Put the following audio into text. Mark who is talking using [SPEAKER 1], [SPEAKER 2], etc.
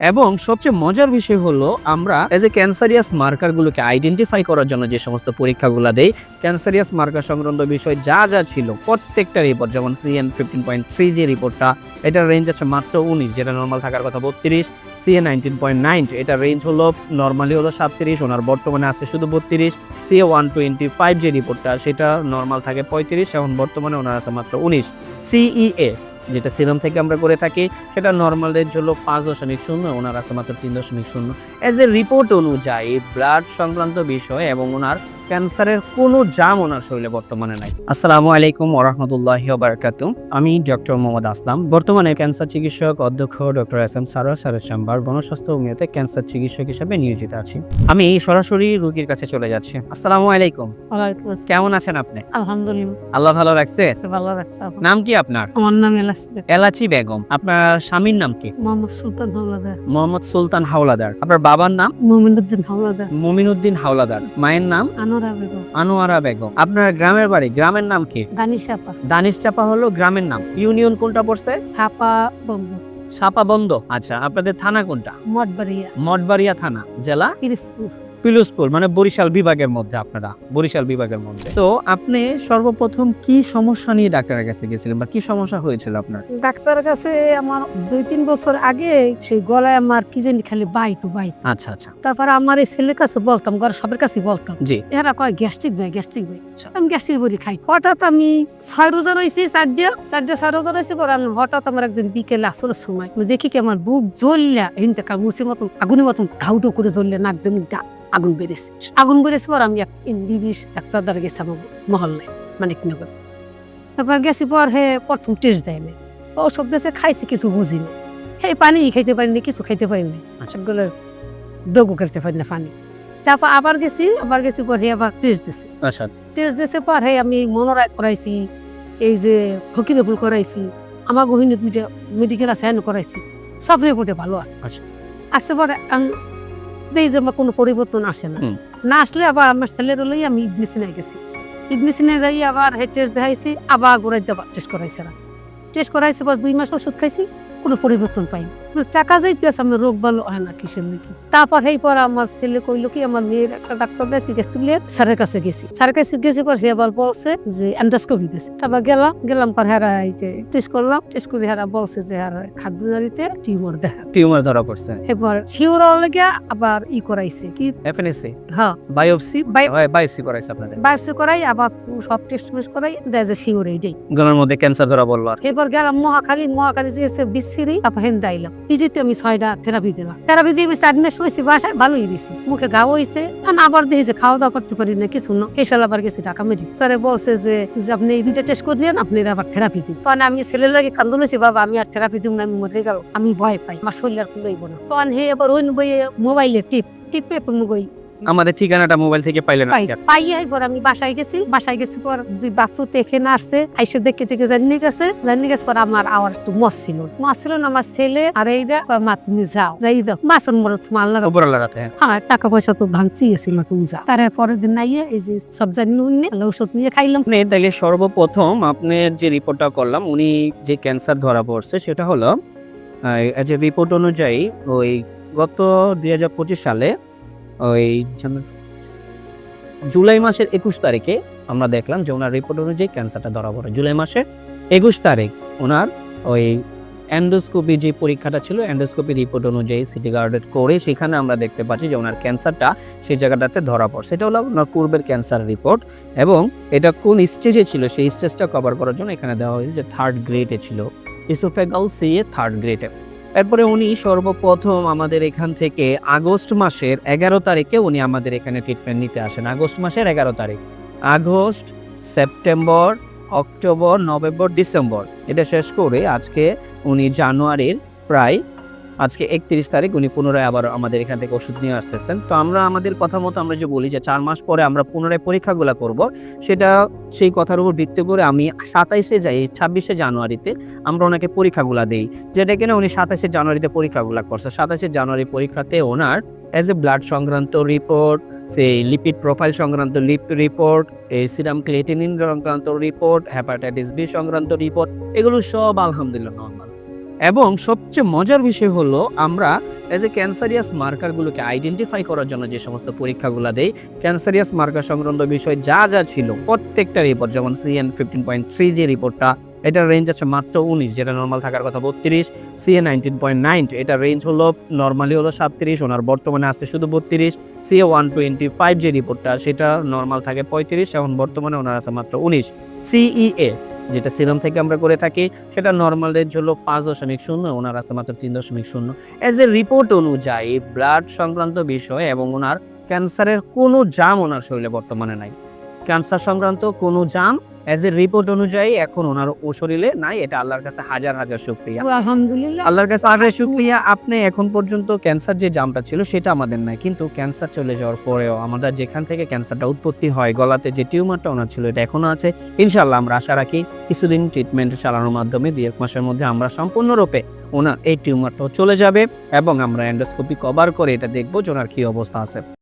[SPEAKER 1] এবং সবচেয়ে মজার বিষয় হলো আমরা এজ এ ক্যান্সারিয়াস মার্কারগুলোকে আইডেন্টিফাই করার জন্য যে সমস্ত পরীক্ষাগুলো দেই, ক্যান্সারিয়াস মার্কার সংক্রান্ত বিষয় যা যা ছিল প্রত্যেকটা রিপোর্ট, যেমন CN15.3 যে রিপোর্টটা, এটার রেঞ্জ আছে মাত্র 19, যেটা নর্মাল থাকার কথা 32। CA19.9 এটার রেঞ্জ হলো নর্মালি হলো 37, ওনার বর্তমানে আছে শুধু 32। CA125 যে রিপোর্টটা, সেটা নর্মাল থাকে 35, এখন বর্তমানে ওনার আছে মাত্র 19। CEA যেটা সিরাম থেকে আমরা করে থাকি, সেটা নর্মাল রেঞ্জ হলো 5.0, ওনার আছে মাত্র 3.0। এজ এ রিপোর্ট অনুযায়ী ব্লাড সংক্রান্ত বিষয় এবং ওনার ক্যান্সারের কোনো জাম ওনার শরীরে বর্তমানে নাই। আসসালামু আলাইকুম ওয়া রাহমাতুল্লাহি ওয়া বারাকাতুহু। আমি ডক্টর মোহাম্মদ আসলাম, বর্তমানে ক্যান্সার চিকিৎসক অধ্যক্ষ ডক্টর SM সারোয়ার স্যারের চেম্বার গণস্বাস্থ্য হোমিওতে ক্যান্সার চিকিৎসক হিসেবে নিয়োজিত আছি। আমি সরাসরি রোগীর কাছে চলে যাচ্ছি। আসসালামু আলাইকুম।
[SPEAKER 2] ওয়ালাইকুম আসসালাম।
[SPEAKER 1] কেমন আছেন আপনি?
[SPEAKER 2] আলহামদুলিল্লাহ,
[SPEAKER 1] আল্লাহ ভালো রাখছে।
[SPEAKER 2] ভালো রাখছে।
[SPEAKER 1] নাম কি আপনার?
[SPEAKER 2] আমার নাম এলাচি
[SPEAKER 1] এলাচি বেগম। আপনার স্বামীর নাম কি?
[SPEAKER 2] মোহাম্মদ সুলতান হাওলাদার।
[SPEAKER 1] মোহাম্মদ সুলতান হাওলাদার। আপনার বাবার নাম?
[SPEAKER 2] মুমিনুদ্দিন হাওলাদার।
[SPEAKER 1] মুমিনুদ্দিন হাওলাদার। মায়ের নাম?
[SPEAKER 2] আনোয়ারা বেগম।
[SPEAKER 1] আনোয়ারা বেগম। আপনার গ্রামের বাড়ি, গ্রামের নাম কি?
[SPEAKER 2] দানিশাপা।
[SPEAKER 1] দানিশ চাপা হলো গ্রামের নাম। ইউনিয়ন কোনটা পড়ছে?
[SPEAKER 2] হাপা বন্ধ।
[SPEAKER 1] সাপাবন্দ। আচ্ছা, আপনাদের থানা কোনটা?
[SPEAKER 2] মঠবাড়িয়া।
[SPEAKER 1] মঠবাড়িয়া থানা। জেলা?
[SPEAKER 2] পিরিজপুর।
[SPEAKER 1] পিরোজপুর, মানে বরিশাল বিভাগের মধ্যে। আপনারা বরিশাল বিভাগের মধ্যে। তো আপনি সর্বপ্রথম কি সমস্যা নিয়ে ডাক্তারের কাছে গেছিলেন বা কি সমস্যা হয়েছিল আপনার?
[SPEAKER 2] ডাক্তারের কাছে আমার 2-3 বছর আগে সেই গলায় আমার কি জানি খালি বাইতো।
[SPEAKER 1] আচ্ছা আচ্ছা।
[SPEAKER 2] তারপর আমার এই ছেলের কাছে বলতাম, ঘর সবার কাছে বলতাম,
[SPEAKER 1] জি।
[SPEAKER 2] এরা কয় গ্যাস্ট্রিক ভাই। আমি গ্যাস্ট্রিক বড়ি খাই। হঠাৎ আমি 6 রোজা রয়েছি, 6 রোজা রয়েছি। পর হঠাৎ আমার একদিন বিকেলে আসরের সময় আমি দেখি কি আমার বুক জ্বললা হিনতে মুসির মতন আগুনের মতন ধাউটো করে জ্বললে, নাক দিয়ে আগুন বেড়েছে। পর আমি MBBS ডাক্তার দ্বারা গেছি আমার মহল্লায়, মানিকনগর। তারপর গেছি পর প্রথম টেস্ট দেয় না, ওষুধ দিয়েছে, খাইছি, কিছু বুঝিনি। পানি খাইতে পারিনি, কিছু খাইতে পারিনি, সবগুলো ডগু খেলতে পারি না পানি। তারপর আবার গেছি পর আবার টেস্ট দিছে।
[SPEAKER 1] আচ্ছা।
[SPEAKER 2] টেস্ট দিয়েছে পর আমি মনোরায় করাইছি, এই যে ফকিরপুল করাইছি, আমার গহিনী 2টা মেডিকেল আছে করাইছি, সব রিপোর্টে ভালো আছে। আসছে পরে এই যে আমার কোনো পরিবর্তন আসে না আসলে আবার আমার ছেলের হলেই আমি ইবনিসিনায় গেছি। ইবনিসিনায় যাই আবার টেস্ট দেখাইছি, আবার গোড়াইতে টেস্ট করাইছে পর 2 মাস ওষুধ খাইছি, কোনো পরিবর্তন পাইনি। টাকা যাইতেছে, আমার রোগ ভালো হয় না কিসের নাকি। তারপর পর আমার ছেলে কইলো কি, আমার মেয়ের একটা ডাক্তার দেশি স্যারের কাছে গেছি পর আবার বলছে যে এন্ডোস্কোপি দিয়েছে। তারপর গেলাম পর এই যে টেস্ট করলাম, টেস্ট করে বলছে যে খাদ্যনালীতে
[SPEAKER 1] টিউমার ধরা পড়ছে।
[SPEAKER 2] এবার শিওর লেগে আবার করাইছে কি
[SPEAKER 1] FNSA।
[SPEAKER 2] হ্যাঁ,
[SPEAKER 1] বায়োপসি করাইছে আপনাদের?
[SPEAKER 2] বায়োপসি করাই আবার সব টেস্ট করাই দেয় যে শিওর এইটাই।
[SPEAKER 1] গলার মধ্যে ক্যান্সার ধরা বললো।
[SPEAKER 2] এবার গেলাম মহাখালী যে বিসিরি, তারপর দাইলাম। পিজিতে আমি 6টা থেরাপি দিলাম। থেরাপি দিয়ে আমি 4 মাস হয়েছি বাসায়, ভালোই দিছি, মুখে ঘাও হয়েছে। আবার দেখি যে খাওয়া দাওয়া করতে পারি না, কিছু না। এসাল আবার গেছি ঢাকা মেডিকেল। তারা বলছে যে আপনি এই 2টা টেস্ট করে দিলেন, আপনি আবার থেরাপি দিন। তখন আমি ছেলের লাগে কান্দুলেছি, বাবা আমি আর থেরাপি দিব না, আমি মরে গেল, আমি ভয় পাই, আমার শরীর আর কুলাইব না। তখন এবার ওই বইয়ে মোবাইলে টিপে তুমি গই
[SPEAKER 1] আমাদের ঠিকানাটা মোবাইল থেকে পাইলেন?
[SPEAKER 2] পাইয়া এবার আমি বাসায় গেছি পর দুই বাচ্চু এখানে আসছে, আইসে দেখে জানিয়ে গেছে পর আমার আওয়ার একটু মস ছিল না। আমার ছেলে আর এইটা মা তুমি যাও, মাছের মরচ মাল্লা
[SPEAKER 1] রাতে।
[SPEAKER 2] হ্যাঁ, টাকা পয়সা তো ভাঙছি গেছিল, তুমি যাও। তার পরের দিন নাইয়ে এই যে সব জানিয়ে ওষুধ নিয়ে খাইলাম।
[SPEAKER 1] তাইলে সর্বপ্রথম আপনার যে রিপোর্টটা করলাম, উনি যে ক্যান্সার ধরা পড়ছে সেটা হলো রিপোর্ট অনুযায়ী ওই গত 2025 সালে ওই জুলাই মাসের 21 তারিখে আমরা দেখলাম যে ওনার রিপোর্ট অনুযায়ী ক্যান্সারটা ধরা পড়ে। জুলাই মাসের 21 তারিখ ওনার ওই এন্ডোস্কোপি যে পরীক্ষাটা ছিল, এন্ডোস্কোপি রিপোর্ট অনুযায়ী সিটি গার্ডেড করে সেখানে আমরা দেখতে পাচ্ছি যে ওনার ক্যান্সারটা সেই জায়গাটাতে ধরা পড়ছে। এটা হলো ওনার পূর্বের ক্যান্সার রিপোর্ট, এবং এটা কোন স্টেজে ছিল সেই স্টেজটা কভার করার জন্য এখানে দেওয়া হয়েছে যে 3rd গ্রেডে ছিল, ইসোফেগাল CA 3rd গ্রেডে। এরপরে উনি সর্বপ্রথম আমাদের এখান থেকে আগস্ট মাসের 11 তারিখে উনি আমাদের এখানে ট্রিটমেন্ট নিতে আসেন। আগস্ট মাসের 11 তারিখ, August, September, October, November, December, এটা শেষ করে আজকে উনি জানুয়ারির প্রায় আজকে 31 তারিখ উনি পুনরায় আবার আমাদের এখান থেকে ওষুধ নিয়ে আসতেছেন। তো আমরা আমাদের কথা মতো আমরা যে বলি যে 4 মাস পরে আমরা পুনরায় পরীক্ষাগুলো করব, সেটা সেই কথার উপর ভিত্তি করে আমি 26শে জানুয়ারিতে আমরা ওনাকে পরীক্ষাগুলো দেই, যেটা কিনা উনি 27শে জানুয়ারিতে পরীক্ষাগুলো করছে। 27শে জানুয়ারি পরীক্ষাতে ওনার ব্লাড সংক্রান্ত রিপোর্ট, সেই লিপিড প্রোফাইল সংক্রান্ত রিপোর্ট, এই সিরাম ক্রিয়েটিনিন সংক্রান্ত রিপোর্ট, হেপাটাইটিস B সংক্রান্ত রিপোর্ট, এগুলো সব আলহামদুলিল্লাহ নরমাল। এবং সবচেয়ে মজার বিষয় হলো আমরা এজ এ ক্যান্সারিয়াস মার্কারগুলোকে আইডেন্টিফাই করার জন্য যে সমস্ত পরীক্ষাগুলো দেই, ক্যান্সারিয়াস মার্কার সংক্রান্ত বিষয় যা যা ছিল প্রত্যেকটা রিপোর্ট, যেমন CN 15.3 যে রিপোর্টটা, এটার রেঞ্জ আছে মাত্র 19, যেটা নর্মাল থাকার কথা 32। CA 19.9, এটার রেঞ্জ হলো নর্মালি হলো 37, ওনার বর্তমানে আছে শুধু 32। CA 125 যে রিপোর্টটা, সেটা নর্মাল থাকে 35, এখন বর্তমানে ওনার আছে মাত্র 19। CEA যেটা সিরাম থেকে আমরা করে থাকি, সেটা নর্মাল রেঞ্জ হলো 5.0, ওনার আছে মাত্র 3.0। এজ এ রিপোর্ট অনুযায়ী ব্লাড সংক্রান্ত বিষয় এবং ওনার ক্যান্সারের কোনো জাম ওনার শরীরে বর্তমানে নাই, ক্যান্সার সংক্রান্ত কোনো জাম এজ এ রিপোর্ট অনুযায়ী এখন ওনার ও শরীরে নাই। এটা আল্লাহর কাছে হাজার হাজার শুকরিয়া,
[SPEAKER 2] আলহামদুলিল্লাহ।
[SPEAKER 1] আল্লাহর কাছে হাজার শুকরিয়া। আপনি এখন পর্যন্ত ক্যান্সার যে জামটা ছিল সেটা আমাদের নাই, কিন্তু ক্যান্সার চলে যাওয়ার পরেও আমরা যেখান থেকে ক্যান্সারটা উৎপত্তি হয়, গলাতে যে টিউমারটা ওনার ছিল, এটা এখনো আছে। ইনশাআল্লাহ আমরা আশা রাখি কিছুদিন ট্রিটমেন্ট চালানোর মাধ্যমে 2-1 মাসের মধ্যে আমরা সম্পূর্ণরূপে ওনার এই টিউমারটাও চলে যাবে এবং আমরা এন্ডোস্কোপি কভার করে এটা দেখবো যে ওনার কি অবস্থা আছে।